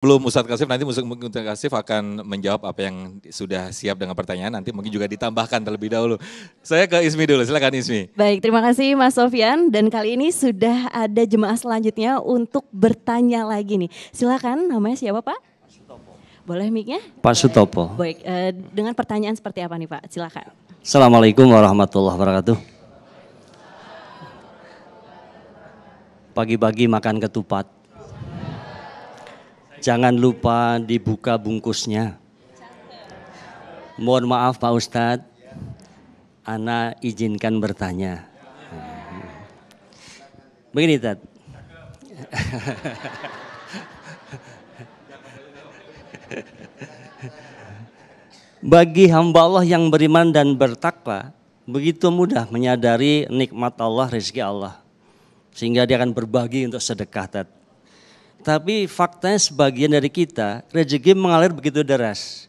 Belum Ustadz Kasif, nanti mungkin Ustadz Kasif akan menjawab apa yang sudah siap dengan pertanyaan, nanti mungkin juga ditambahkan terlebih dahulu. Saya ke Ismi dulu, silakan Ismi. Baik, terima kasih Mas Sofyan, dan kali ini sudah ada jemaah selanjutnya untuk bertanya lagi nih. Silakan, namanya siapa Pak? Boleh mic-nya? Pak Sutopo. Baik, dengan pertanyaan seperti apa nih Pak? Silakan. Assalamualaikum warahmatullahi wabarakatuh. Pagi-pagi makan ketupat. Jangan lupa dibuka bungkusnya. Mohon maaf Pak Ustadz, ana izinkan bertanya. Begini Tad. Bagi hamba Allah yang beriman dan bertakwa, begitu mudah menyadari nikmat Allah, rezeki Allah. Sehingga dia akan berbagi untuk sedekah Tad. Tapi faktanya sebagian dari kita, rezeki mengalir begitu deras.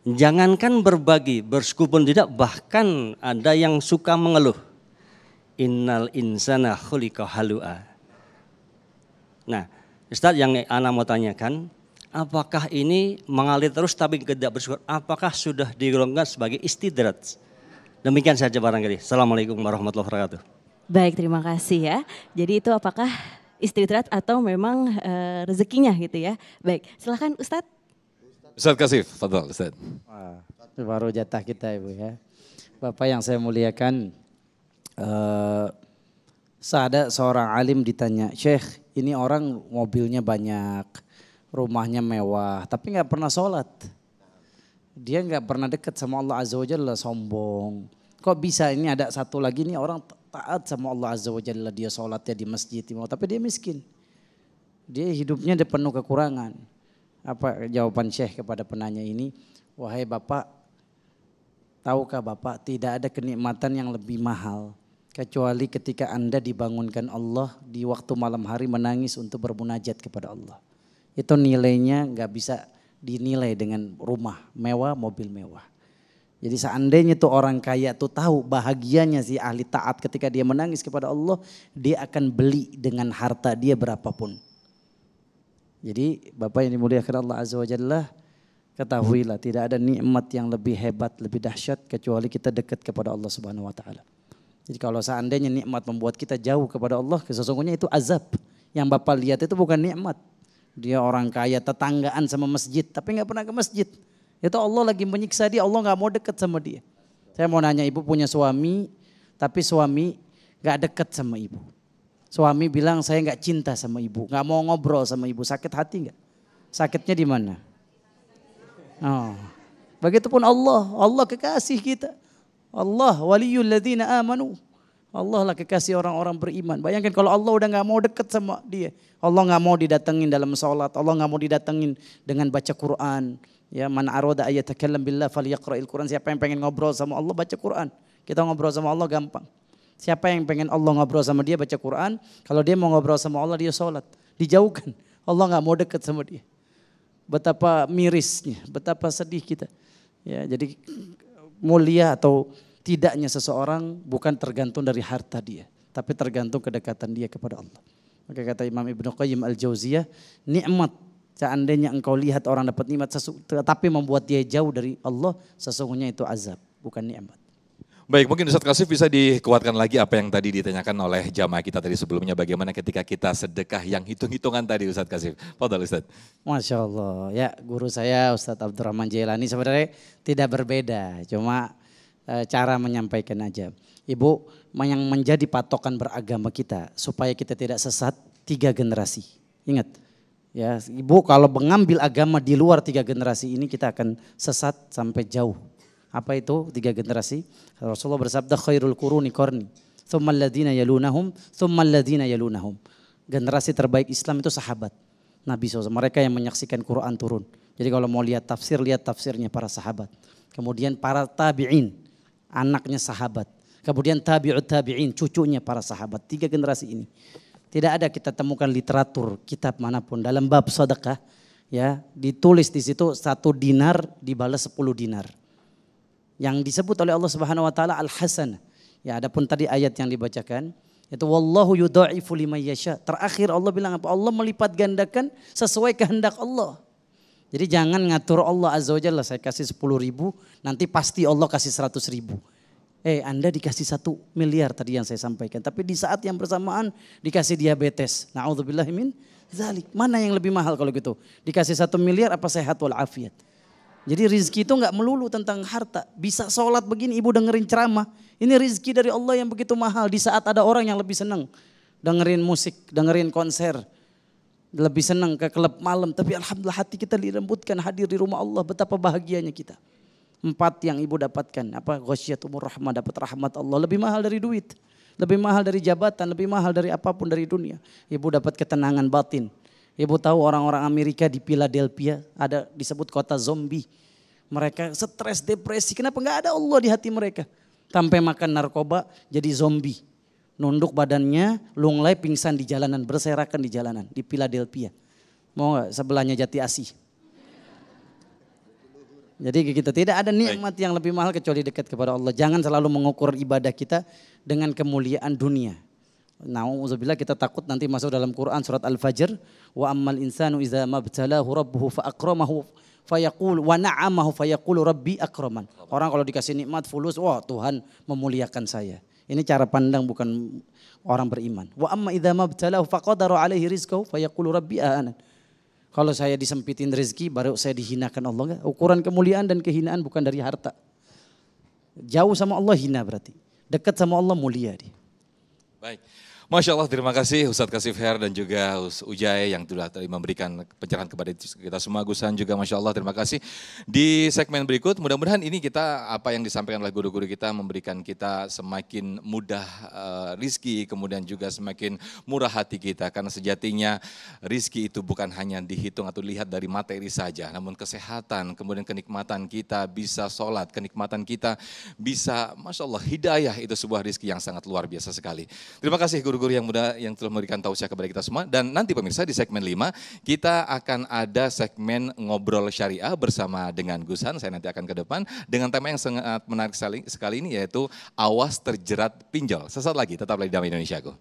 Jangankan berbagi, bersyukur pun tidak, bahkan ada yang suka mengeluh. Innal insana khuliqa halu'a. Nah, Ustaz, yang ana mau tanyakan, apakah ini mengalir terus tapi tidak bersyukur? Apakah sudah digolongkan sebagai istidraj? Demikian saja barangkali. Assalamualaikum warahmatullahi wabarakatuh. Baik, terima kasih ya. Jadi itu apakah istirahat atau memang rezekinya gitu ya. Baik, silakan Ustadz. Ustadz Kasif, fadhal Ustadz. Wah, itu baru jatah kita Ibu ya. Bapak yang saya muliakan, ada seorang alim ditanya, Syekh ini orang mobilnya banyak, rumahnya mewah, tapi nggak pernah sholat. Dia nggak pernah dekat sama Allah Azza wa Jalla, sombong. Kok bisa ini ada satu lagi nih orang taat sama Allah Azza wa Jalla, dia sholatnya di masjid, tapi dia miskin. Dia hidupnya dia penuh kekurangan. Apa jawaban Syekh kepada penanya ini? Wahai Bapak, tahukah Bapak tidak ada kenikmatan yang lebih mahal kecuali ketika Anda dibangunkan Allah di waktu malam hari menangis untuk bermunajat kepada Allah. Itu nilainya nggak bisa dinilai dengan rumah mewah, mobil mewah. Jadi seandainya tuh orang kaya tuh tahu bahagianya si ahli taat ketika dia menangis kepada Allah, dia akan beli dengan harta dia berapapun. Jadi Bapak yang dimuliakan Allah Azza wa Jalla, ketahuilah tidak ada nikmat yang lebih hebat, lebih dahsyat kecuali kita dekat kepada Allah Subhanahu wa taala. Jadi kalau seandainya nikmat membuat kita jauh kepada Allah, sesungguhnya itu azab. Yang Bapak lihat itu bukan nikmat. Dia orang kaya tetanggaan sama masjid tapi nggak pernah ke masjid. Itu Allah lagi menyiksa dia, Allah nggak mau dekat sama dia. Saya mau nanya, ibu punya suami, tapi suami nggak dekat sama ibu. Suami bilang saya nggak cinta sama ibu, nggak mau ngobrol sama ibu, sakit hati nggak? Sakitnya di mana? Oh, begitupun Allah, Allah kekasih kita. Allah waliyul ladzina amanu. Allah lah kekasih orang-orang beriman. Bayangkan kalau Allah udah nggak mau dekat sama dia, Allah nggak mau didatengin dalam sholat, Allah nggak mau didatengin dengan baca Quran. Ya, man arada ayatakallam billah falyaqra'il Quran. Siapa yang pengen ngobrol sama Allah baca Quran. Kita ngobrol sama Allah gampang. Siapa yang pengen Allah ngobrol sama dia baca Quran. Kalau dia mau ngobrol sama Allah dia sholat. Dijauhkan. Allah nggak mau dekat sama dia. Betapa mirisnya, betapa sedih kita. Ya, jadi mulia atau tidaknya seseorang bukan tergantung dari harta dia, tapi tergantung kedekatan dia kepada Allah. Maka kata Imam Ibnu Qayyim Al-Jauziyah, nikmat seandainya engkau lihat orang dapat nikmat tapi membuat dia jauh dari Allah, sesungguhnya itu azab, bukan nikmat. Baik, mungkin Ustadz Kasif bisa dikuatkan lagi apa yang tadi ditanyakan oleh jamaah kita tadi sebelumnya, bagaimana ketika kita sedekah yang hitung-hitungan tadi Ustadz Kasif. Fadhal Ustadz. Masya Allah, ya guru saya Ustadz Abdurrahman Jailani sebenarnya tidak berbeda, cuma cara menyampaikan aja. Ibu, yang menjadi patokan beragama kita supaya kita tidak sesat 3 generasi. Ingat, ya ibu kalau mengambil agama di luar 3 generasi ini kita akan sesat sampai jauh. Apa itu 3 generasi? Rasulullah bersabda khairul quruni qarni, tsumma alladziina yalunahum, tsumma alladziina yalunahum. Generasi terbaik Islam itu sahabat Nabi SAW, mereka yang menyaksikan Quran turun. Jadi kalau mau lihat tafsir, lihat tafsirnya para sahabat. Kemudian para tabi'in, anaknya sahabat. Kemudian tabi'ut tabi'in, cucunya para sahabat. 3 generasi ini. Tidak ada kita temukan literatur, kitab manapun dalam bab sedekah, ya ditulis di situ 1 dinar dibalas 10 dinar. Yang disebut oleh Allah Subhanahu wa taala al-hasan. Ya, adapun tadi ayat yang dibacakan, Itu wallahu yudha'ifu liman yasha. Terakhir Allah bilang apa? Allah melipat gandakan sesuai kehendak Allah. Jadi jangan ngatur Allah Azza wa Jalla, saya kasih 10 ribu, nanti pasti Allah kasih 100 ribu. Anda dikasih 1 miliar tadi yang saya sampaikan. Tapi di saat yang bersamaan dikasih diabetes. Na'udzubillahi min zalik. Mana yang lebih mahal kalau gitu? Dikasih 1 miliar apa sehat walafiat? Jadi rizki itu gak melulu tentang harta. Bisa sholat begini ibu dengerin ceramah. Ini rizki dari Allah yang begitu mahal. Di saat ada orang yang lebih senang dengerin musik, dengerin konser. Lebih senang ke klub malam. Tapi alhamdulillah hati kita dilembutkan hadir di rumah Allah. Betapa bahagianya kita. 4 yang ibu dapatkan. Ghasyiatumur rahmah, dapat rahmat Allah. Lebih mahal dari duit. Lebih mahal dari jabatan. Lebih mahal dari apapun dari dunia. Ibu dapat ketenangan batin. Ibu tahu orang-orang Amerika di Philadelphia ada disebut kota zombie. Mereka stres, depresi. Kenapa? Gak ada Allah di hati mereka. Sampai makan narkoba jadi zombie. Nunduk badannya, lunglai, pingsan di jalanan, berserakan di jalanan di Philadelphia. Mau gak sebelahnya Jati Asih? Jadi kita tidak ada nikmat yang lebih mahal kecuali dekat kepada Allah. Jangan selalu mengukur ibadah kita dengan kemuliaan dunia. Na'udzubillah, kita takut nanti masuk dalam Quran surat Al-Fajr. Wa ammal insanu iza mabtalahu rabbuhu fa akramahu fayaqul wa na'amahu fayaqulu rabbi akraman. Orang kalau dikasih nikmat fulus, wah Tuhan memuliakan saya. Ini cara pandang bukan orang beriman. Wa amma idza mabtalahu faqadara alaihi rizqahu fayaqulu rabbi ahanan. Kalau saya disempitin rezeki baru saya dihinakan Allah. Enggak? Ukuran kemuliaan dan kehinaan bukan dari harta. Jauh sama Allah hina berarti. Dekat sama Allah mulia dia. Baik. Masya Allah, terima kasih Ustadz Kashif Her dan juga Ujai yang sudah tadi memberikan pencerahan kepada kita semua. Gusan juga Masya Allah, terima kasih. Di segmen berikut mudah-mudahan ini kita apa yang disampaikan oleh guru-guru kita memberikan kita semakin mudah rizki, kemudian juga semakin murah hati kita. Karena sejatinya rizki itu bukan hanya dihitung atau dilihat dari materi saja, namun kesehatan, kemudian kenikmatan kita bisa sholat, kenikmatan kita bisa Masya Allah hidayah, itu sebuah rizki yang sangat luar biasa sekali. Terima kasih guru yang muda yang telah memberikan tausiah kepada kita semua. Dan nanti pemirsa di segmen 5 kita akan ada segmen ngobrol syariah bersama dengan Gusan. Saya nanti akan ke depan dengan tema yang sangat menarik sekali ini yaitu awas terjerat pinjol. Sesaat lagi tetaplah di Damai Indonesiaku.